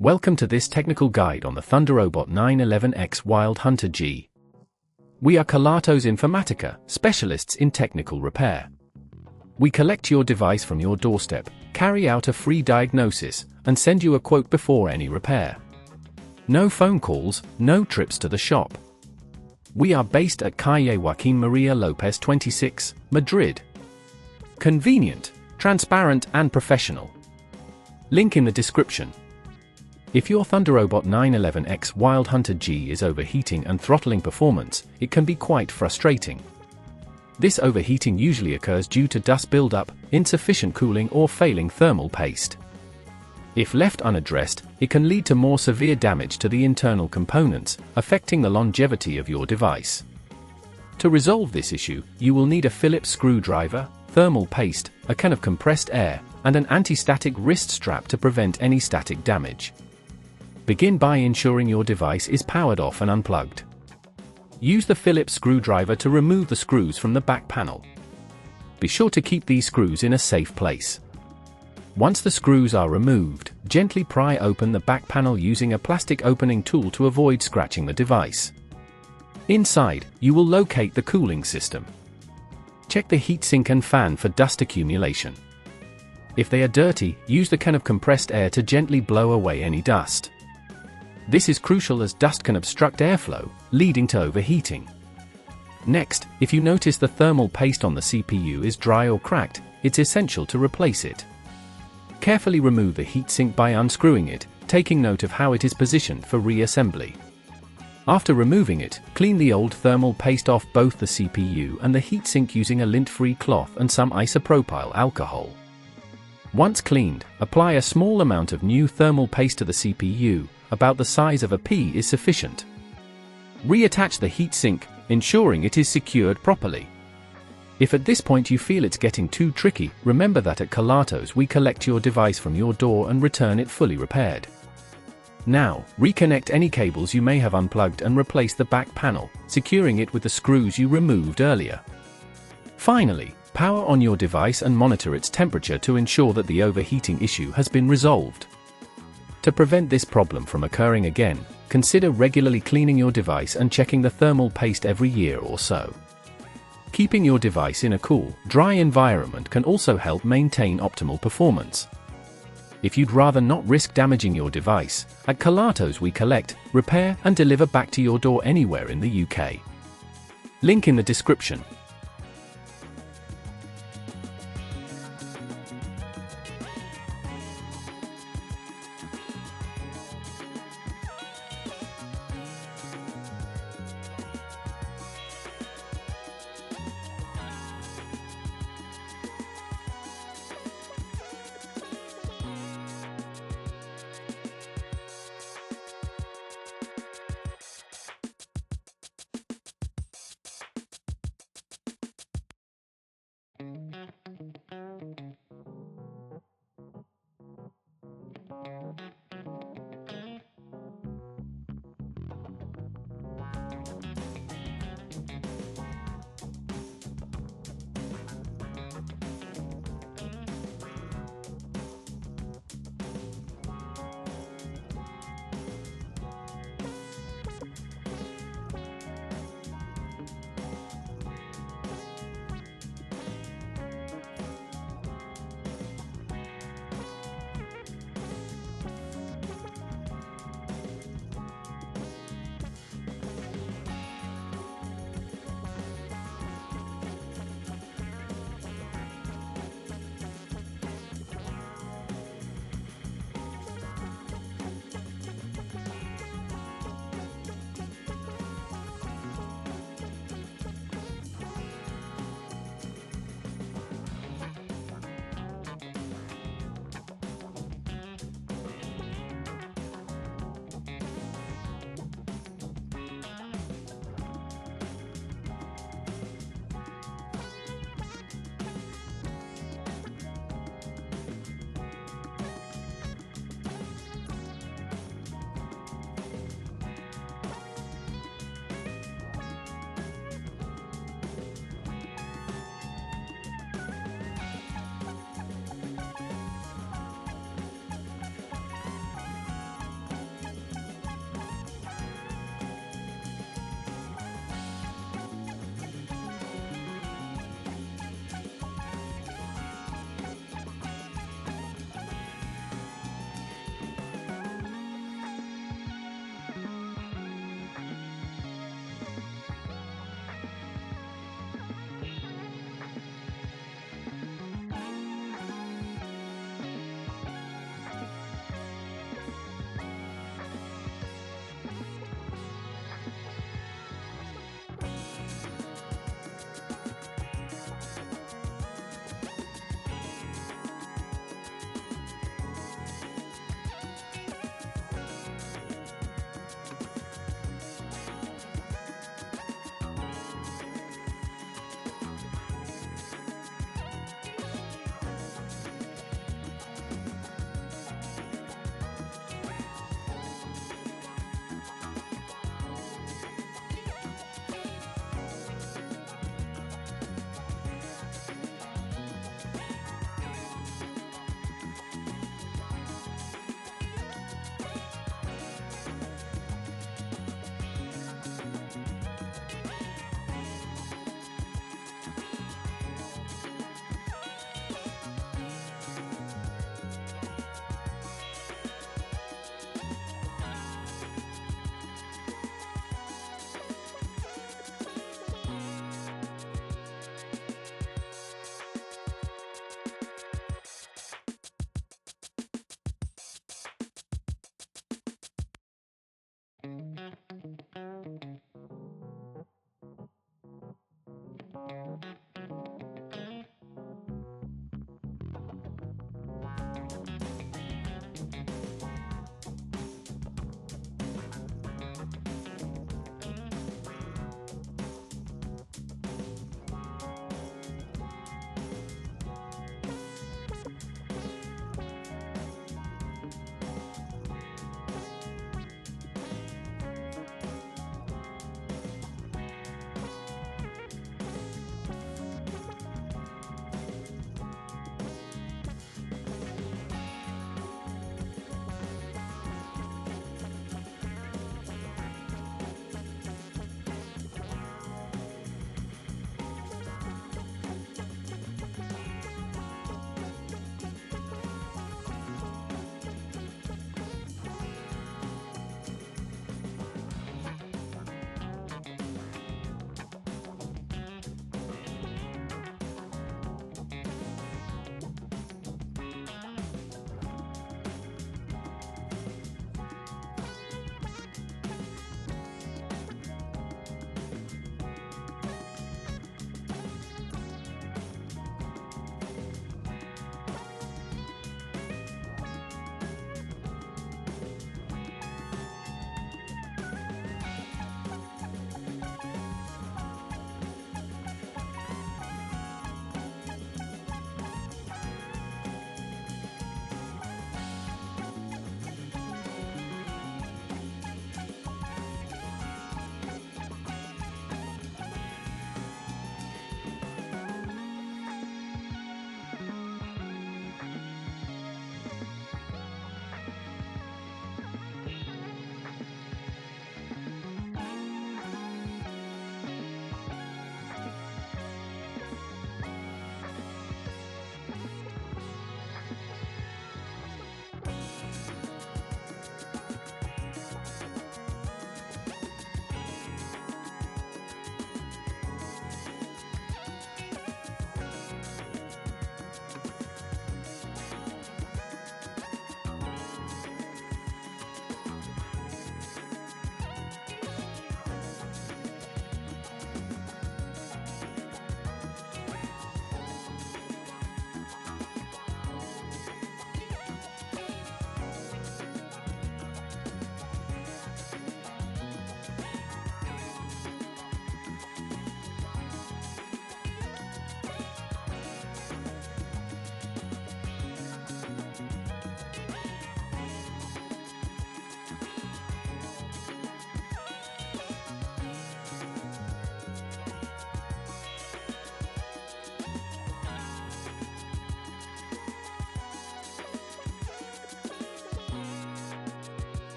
Welcome to this technical guide on the Thunderrobot 911X Wild Hunter G. We are Kelatos Informatica, specialists in technical repair. We collect your device from your doorstep, carry out a free diagnosis, and send you a quote before any repair. No phone calls, no trips to the shop. We are based at Calle Joaquín María López 26, Madrid. Convenient, transparent and professional. Link in the description. If your Thunderrobot 911X Wild Hunter G is overheating and throttling performance, it can be quite frustrating. This overheating usually occurs due to dust buildup, insufficient cooling or failing thermal paste. If left unaddressed, it can lead to more severe damage to the internal components, affecting the longevity of your device. To resolve this issue, you will need a Phillips screwdriver, thermal paste, a can of compressed air, and an anti-static wrist strap to prevent any static damage. Begin by ensuring your device is powered off and unplugged. Use the Phillips screwdriver to remove the screws from the back panel. Be sure to keep these screws in a safe place. Once the screws are removed, gently pry open the back panel using a plastic opening tool to avoid scratching the device. Inside, you will locate the cooling system. Check the heatsink and fan for dust accumulation. If they are dirty, use the can of compressed air to gently blow away any dust. This is crucial as dust can obstruct airflow, leading to overheating. Next, if you notice the thermal paste on the CPU is dry or cracked, it's essential to replace it. Carefully remove the heatsink by unscrewing it, taking note of how it is positioned for reassembly. After removing it, clean the old thermal paste off both the CPU and the heatsink using a lint-free cloth and some isopropyl alcohol. Once cleaned, apply a small amount of new thermal paste to the CPU, about the size of a pea is sufficient. Reattach the heatsink, ensuring it is secured properly. If at this point you feel it's getting too tricky, remember that at Kelatos we collect your device from your door and return it fully repaired. Now, reconnect any cables you may have unplugged and replace the back panel, securing it with the screws you removed earlier. Finally, power on your device and monitor its temperature to ensure that the overheating issue has been resolved. To prevent this problem from occurring again, consider regularly cleaning your device and checking the thermal paste every year or so. Keeping your device in a cool, dry environment can also help maintain optimal performance. If you'd rather not risk damaging your device, at Kelatos we collect, repair and deliver back to your door anywhere in the UK. Link in the description.